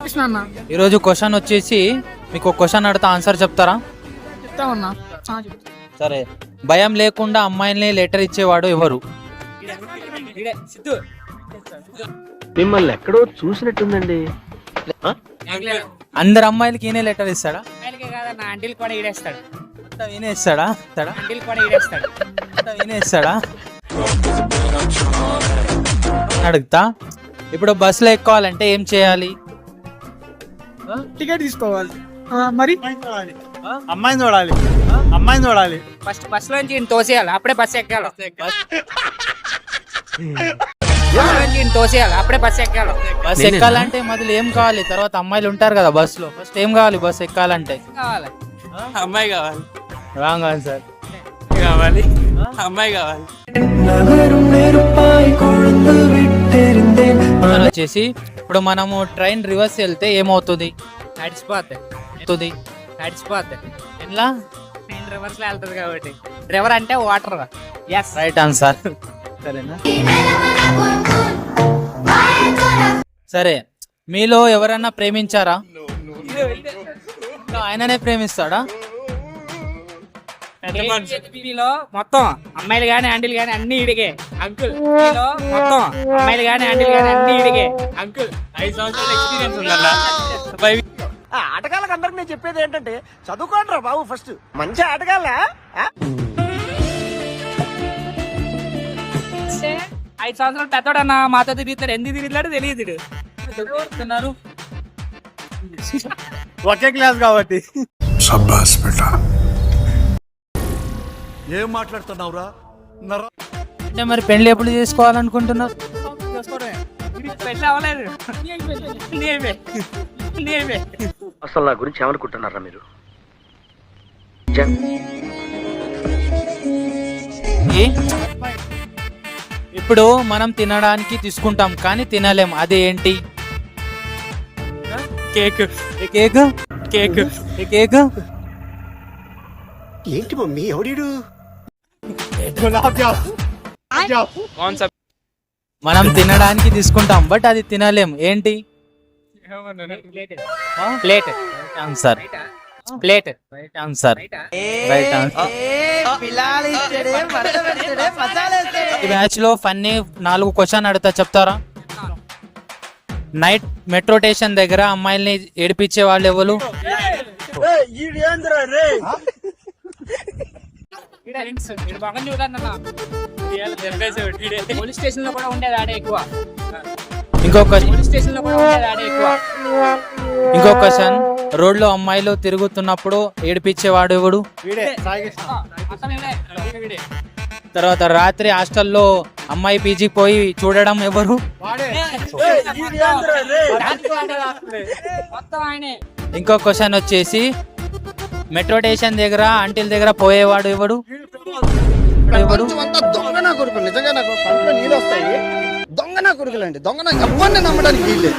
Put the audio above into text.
రామకృష్ణ అన్న. ఈరోజు క్వశ్చన్ వచ్చేసి మీకు క్వశ్చన్ అడితే ఆన్సర్ చెప్తారా? చెప్తామన్నా. సరే, భయం లేకుండా అమ్మాయిని లెటర్ ఇచ్చేవాడు ఎవరు? మిమ్మల్ని ఎక్కడో చూసినట్టుందండి. అందరు అమ్మాయిలకి ఈయనే లెటర్ ఇస్తాడా? ఆంటీలు కూడా ఈడేస్తాడు. అంతా ఈయనే ఇస్తాడా? ఆంటీలు కూడా ఈడేస్తాడు. అంతా ఈయనే ఇస్తాడా? అడుగుతా. ఇప్పుడు బస్సులో ఎక్కాలంటే ఏం చేయాలి? టికెట్ తీసుకోవాలి. మరి అమ్మాయిని చూడాలి, అమ్మాయిని చూడాలి. ఫస్ట్ బస్ లోంచి ఈయన తోసేయాలి, అప్పుడే బస్సు ఎక్కాలి. తోసేయాలి, అప్పుడే బస్సు ఎక్కాలి. బస్ ఎక్కాలంటే మొదలు ఏం కావాలి? తర్వాత అమ్మాయిలు ఉంటారు కదా బస్ లో, ఫస్ట్ ఏం కావాలి బస్ ఎక్కాలంటే? కావాలి అమ్మాయి కావాలి. Wrong answer. కావాలి అమ్మాయి కావాలి. వచ్చేసి ఇప్పుడు మనము ట్రైన్ రివర్స్ వెళ్తే ఏమవుతుంది? నడిచిపోద్ది. ఎట్లా? ట్రైన్ రివర్స్ లో వెళ్తుంది కాబట్టి. రివర్ అంటే వాటర్. Yes, right answer. సరేనా? సరే, మీలో ఎవరన్నా ప్రేమించారా? ఆయననే ప్రేమిస్తాడా? మీలో మొత్తం అమ్మాయిలు గానీ ఆంటీలు గానీ అన్ని ఇడిగే అంకుల్. మీలో మొత్తం అమ్మాయిలు గానీ ఆంటీలు గానీ అన్ని ఇడిగే అంకుల్. 5 సంవత్సరాల ఎక్స్పీరియన్స్ ఉండాలా? ఆటగాళ్ళకి అందరికి నేను చెప్పేది ఏంటంటే చదువుకోండి రా బాబు, ఫస్ట్ మంచి ఆటగాళ్ళ. 5 సంవత్సరాలు పెద్దోడన్నా మాతో తిరుగుతాడు. ఎందుకు తిరుగుతాడో తెలియదు. ఒకే క్లాస్ కాబట్టి. ఏం మాట్లాడుతున్నావురా? అంటే మరి పెళ్లి ఎప్పుడు చేసుకోవాలనుకుంటున్నారు? పెళ్ళి అవ్వలేదు. అసలు నా గురించి ఏమనుకుంటున్నారా మీరు? ఇప్పుడు మనం తినడానికి తీసుకుంటాం కానీ తినలేం, అది ఏంటి? కేక్. కేక్. కేక్. కేక్. ఏంటి మమ్మీ ఎవడీడు? మనం తినడానికి తీసుకుంటాం బట్ అది తినలేం, ఏంటి? Plate. Answer. Plate. Right answer. Right answer. ఈ మ్యాచ్ లో ఫన్నీ 4 క్వశ్చన్ అడుగుతా, చెప్తారా? నైట్ మెట్రో స్టేషన్ దగ్గర అమ్మాయిల్ని ఏడిపించే వాళ్ళు ఎవరు? పోలీస్ స్టేషన్ లో కూడా ఉండేది ఆడే ఎక్కువ. ఇంకో క్వశ్చన్, రోడ్ లో అమ్మాయిలు తిరుగుతున్నప్పుడు ఏడిపించేవాడు ఎవడు? తర్వాత రాత్రి హాస్టల్లో అమ్మాయి పీజీకి పోయి చూడడం ఎవరు? ఇంకో క్వశ్చన్ వచ్చేసి మెట్రో స్టేషన్ దగ్గర ఆంటీల దగ్గర పోయేవాడు ఎవడు? దొంగ నా కొడుకు, నిజంగా నాకు కంట్లో నీళ్ళు వస్తాయి. దొంగ నా కొడుకులండి, దొంగ నా ఎవ్వరిని నమ్మడానికి వీల్లేదు.